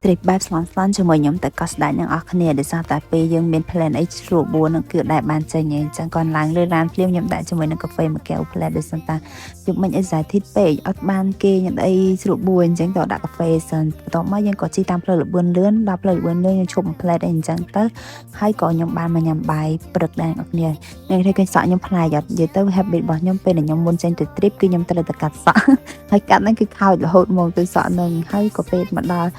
trip បែបស្លន់ៗជាមួយខ្ញុំទៅកោះស្ដេចទាំងអស់គ្នាដោយសារតែពេលយើងមាន plan អីស្រួលបួននឹងគឺដែលបានចេញអញ្ចឹងគាត់ឡើងលើឡានភ្លាមខ្ញុំដាក់ជាមួយនឹងកាហ្វេមួយកែវ plan ដោយសារតែយុគមិញអីសាធិតពេកអត់បានគេញ៉ាំអីស្រួលបួនអញ្ចឹងទៅដាក់កាហ្វេសិនបន្ទាប់មកយើងក៏ជិះតាមផ្លូវលបឿនលឿនដល់ផ្លូវលបឿនលឿនយើងឈប់មួយ plan អីអញ្ចឹងទៅហើយក៏ខ្ញុំបានមកញ៉ាំបាយព្រឹកដែរអ្នកគ្នាខ្ញុំឃើញសក់ខ្ញុំប្លែកអត់និយាយទៅ habit របស់ខ្ញុំពេលដែលខ្ញុំមុនចេញទៅ trip គឺខ្ញុំត្រូវតែកាត់សក់ហើយកាត់ហ្នឹងគឺខោចរហូតមកទៅសក់នឹងហើយក៏ពេលមកដល់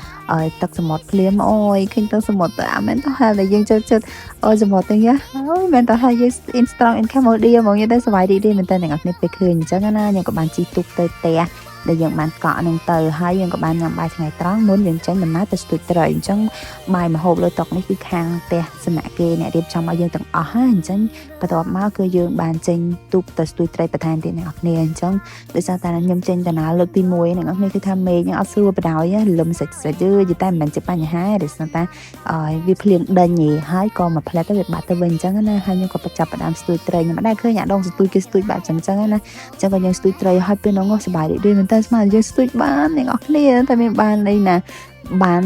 ទឹកសមុទ្រភ្លាមអូយឃើញទឹកសមុទ្រអាមែនទៅហើយយើងចិត្តអូយសមុទ្រទាំងអូយមែនទៅហើយយើង Instagram in Cambodia ហ្មងយើងទៅសប្បាយរីករាយមែនតើអ្នកនរពេលឃើញអញ្ចឹងណាខ្ញុំក៏បានជិះទូកទៅផ្ទះដែលយើងបានកក់នឹងទៅហើយយើងក៏បានញ៉ាំបាយថ្ងៃត្រង់មុនយើងចេញដំណើរទៅស្ទូចត្រីអញ្ចឹងបាយម្ហូបលើតុនេះគឺខាងផ្ទះសំណាក់គេអ្នករៀបចំឲ្យយើងទាំងអស់ហើយអញ្ចឹងបន្ទាប់មកគឺយើងបានចេញទូកទៅស្ទូចត្រីបន្ថែមទៀតអ្នកនរគ្នាអញ្ចឹងដោយសារតែខ្ញុំចេញដំណើរលើកទី1អ្នកនរគ្នាគឺថាមេឃអត់ស្រួលបដ ாய் លឹមសិចយឺតែមិនមែនជាបញ្ហាដោយសារតែវាភ្លៀងដេញហើយក៏មកផ្លែទៅវាបាត់ទៅវិញអញ្ចឹងណាហើយខ្ញុំក៏ចាប់ផ្ដើមស្ទូចត្រីខ្ញុំមិនដែលឃើញអាដងស្ទូចគេស្ទូចបែបអញ្ចឹងណាអញ្ចឹងក៏យើងស្ទូចត្រីហើយពេលនោះសប្បាយរីករាយមែនតើស្មានយើងស្ទូចបានអ្នកនរគ្នាតែមានបានអីណាបាន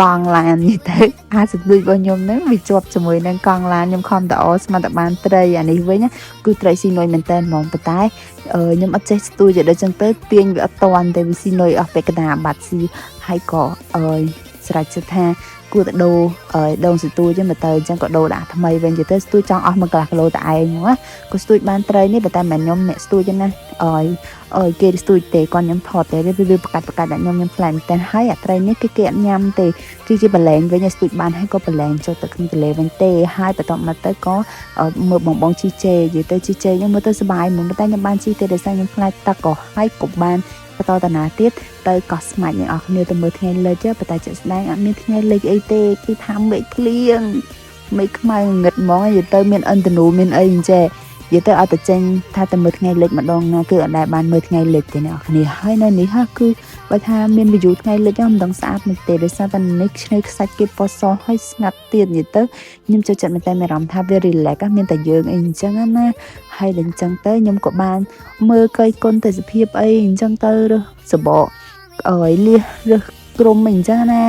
កងឡាននេះទៅអាស្ទូចរបស់ខ្ញុំហ្នឹងវាជាប់ជាមួយនឹងកងឡានខ្ញុំខំតអស្មានតែបានត្រីអានេះវិញគឺត្រីស៊ីនុយមែនតើហ្មងប៉ុន្តែខ្ញុំអត់ចេះស្ទូចដូចចឹងទៅទាញវាអត់តាន់តែវាស៊ីនុយអស់ពេលកណ្ដាលបាត់ស៊ីហើយក៏ស្រេចចិត្តថាគួរតែដូរដងស្ទូចចឹងមកទៅអញ្ចឹងក៏ដូរដាក់ថ្មីវិញទៅស្ទូចចង់អស់1 គីឡូតែឯងហ្នឹងណាក៏ស្ទូចបានត្រីនេះប៉ុន្តែមិនខ្ញុំអ្នកស្ទូចណាគេស្ទូចទេគាត់ខ្ញុំថតទេវាប្រកាសដាក់ខ្ញុំផ្លែមែនតើហើយអាត្រីនេះគេអត់ញ៉ាំទេគឺជាបលែងវិញស្ទូចបានហើយក៏បលែងចូលទៅក្នុងទន្លេវិញទេហើយបន្ទាប់មកទៅក៏មើលបងជីជេនិយាយទៅជីជេខ្ញុំមើលទៅសុបាយហ្មងប៉ុន្តែខ្ញុំបានជីទេដោយសារខ្ញុំខ្លាចទឹកក៏ហើយក៏បានបន្តតាណាទៀតទៅកោះស្មាច់អ្នកនរគ្នាទៅមើលថ្ងៃលិចប៉ុន្តែជាក់ស្ដែងអត់មានថ្ងៃលិចអីទេគឺថាមេឃភ្លៀងមេឃខ្មៅងឹតហ្មងនិយាយទៅមានអិនតនូមានអីអញ្ចេះនិយាយទៅអត់ទៅចេញថាទៅមើលថ្ងៃលិចម្ដងណាគឺអត់ដែលបានមើលថ្ងៃលិចទេអ្នកនរគ្នាហើយនៅនេះគឺបើថាមាន view ថ្ងៃលិចមិនដឹងស្អាតមិនទេដោយសារតែនេះឆ្នេរខ្សាច់គេពណ៌សហើយស្ងាត់ទៀតនិយាយទៅខ្ញុំចូលចិត្តមែនតែមានអារម្មណ៍ថាវា relax មានតែយើងអីអញ្ចឹងណាហើយដល់អញ្ចឹងទៅខ្ញុំក៏បានមើលកៃគុណទៅសភាពអីអញ្ចឹងទៅរើសសបកលះរើសក្រុមអីអញ្ចឹងណា